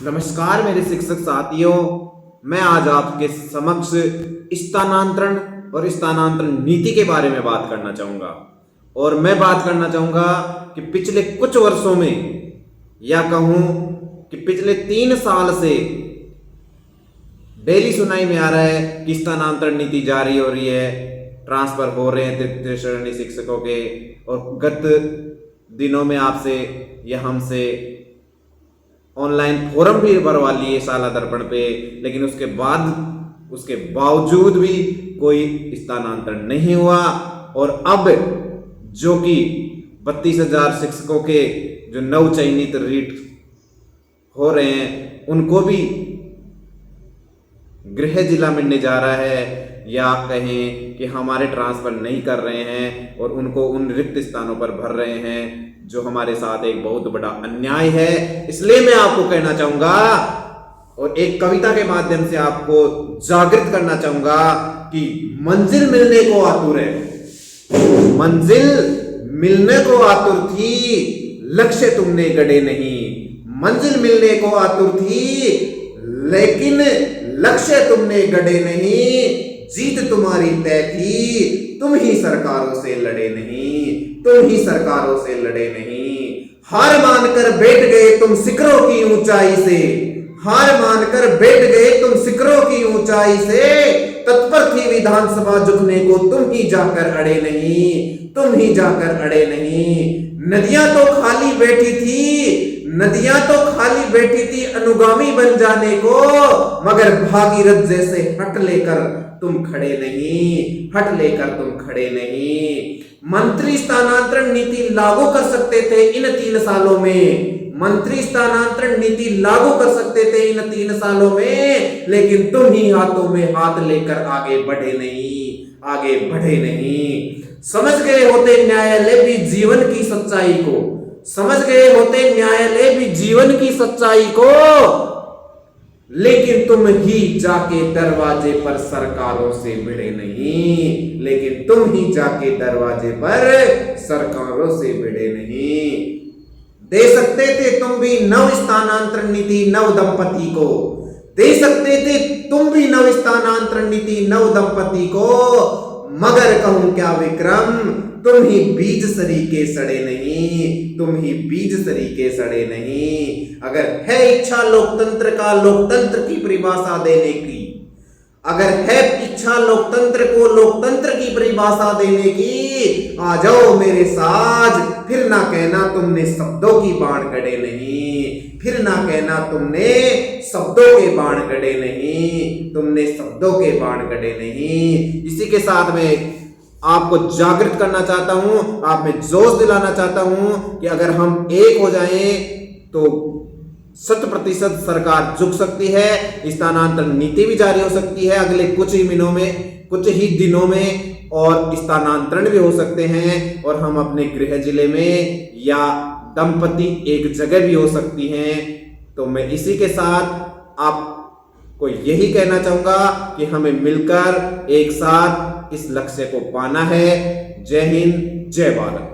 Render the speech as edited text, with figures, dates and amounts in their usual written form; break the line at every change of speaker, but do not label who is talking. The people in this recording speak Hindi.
नमस्कार मेरे शिक्षक साथियों, मैं आज आपके समक्ष स्थानांतरण और स्थानांतरण नीति के बारे में बात करना चाहूँगा। और मैं बात करना चाहूँगा कि पिछले कुछ वर्षों में या कहूँ कि पिछले 3 साल से डेली सुनाई में आ रहा है कि स्थानांतरण नीति जारी हो रही है, ट्रांसफर हो रहे हैं तृतीय श्रेणी शिक्षकों के। और गत दिनों में आपसे या हमसे ऑनलाइन फॉर्म भी भरवा लिए शाला दर्पण पे, लेकिन उसके बावजूद भी कोई स्थानांतरण नहीं हुआ। और अब जो कि 32,000 शिक्षकों के जो नव चयनित रीट हो रहे हैं उनको भी गृह जिला मिलने जा रहा है, या कहें कि हमारे ट्रांसफर नहीं कर रहे हैं और उनको उन रिक्त स्थानों पर भर रहे हैं, जो हमारे साथ एक बहुत बड़ा अन्याय है। इसलिए मैं आपको कहना चाहूंगा और एक कविता के माध्यम से आपको जागृत करना चाहूंगा कि मंजिल मिलने को आतुर है, मंजिल मिलने को आतुर थी, लक्ष्य तुमने गढ़े नहीं। मंजिल मिलने को आतुर थी लेकिन लक्ष्य तुमने गढ़े नहीं। जीत तुम्हारी तय थी, तुम ही सरकारों से लड़े नहीं, तुम ही सरकारों से लड़े नहीं। हार मानकर बैठ गए तुम शिखरों की ऊंचाई से, हार मानकर बैठ गए तुम शिखरों की ऊंचाई से। तत्पर थी विधानसभा झुकने को, तुम ही जाकर अड़े नहीं, तुम ही जाकर अड़े नहीं। नदियां तो खाली बैठी थी, नदियां तो खाली बैठी थी अनुगामी बन जाने को, मगर भागीरथ जैसे हट लेकर तुम खड़े नहीं, हट लेकर तुम खड़े नहीं। मंत्री स्थानांतरण नीति लागू कर सकते थे इन 3 सालों में, मंत्री स्थानांतरण नीति लागू कर सकते थे इन 3 सालों में, लेकिन तुम ही हाथों में हाथ लेकर आगे बढ़े नहीं, आगे बढ़े नहीं। समझ गए होते न्यायालय भी जीवन की सच्चाई को, समझ गए होते न्यायालय भी जीवन की सच्चाई को, लेकिन तुम ही जाके दरवाजे पर सरकारों से भिड़े नहीं, लेकिन तुम ही जाके दरवाजे पर सरकारों से भिड़े नहीं। दे सकते थे तुम भी नव स्थानांतरण नीति नव दंपति को, दे सकते थे तुम भी नव स्थानांतरण नीति नव दंपति को, मगर कहूं क्या विक्रम, तुम ही बीज सरीके सड़े नहीं, तुम ही बीज सरीके सड़े नहीं। अगर है इच्छा लोकतंत्र का लोकतंत्र की परिभाषा देने की, अगर है इच्छा लोकतंत्र को लोकतंत्र की परिभाषा देने की, आ जाओ मेरे साथ। फिर ना कहना तुमने शब्दों की बाण गढ़े नहीं, फिर ना कहना तुमने शब्दों के बाण गढ़े नहीं, तुमने शब्दों के बाण गढ़े नहीं। इसी के साथ में आपको जागृत करना चाहता हूं, आप में जोश दिलाना चाहता हूं कि अगर हम एक हो जाएं तो 100% सरकार झुक सकती है, स्थानांतरण नीति भी जारी हो सकती है अगले कुछ ही दिनों में, और स्थानांतरण भी हो सकते हैं, और हम अपने गृह जिले में या दंपति एक जगह भी हो सकती हैं। तो मैं इसी के साथ आपको यही कहना चाहूंगा कि हमें मिलकर एक साथ इस लक्ष्य को पाना है। जय हिंद, जय भारत।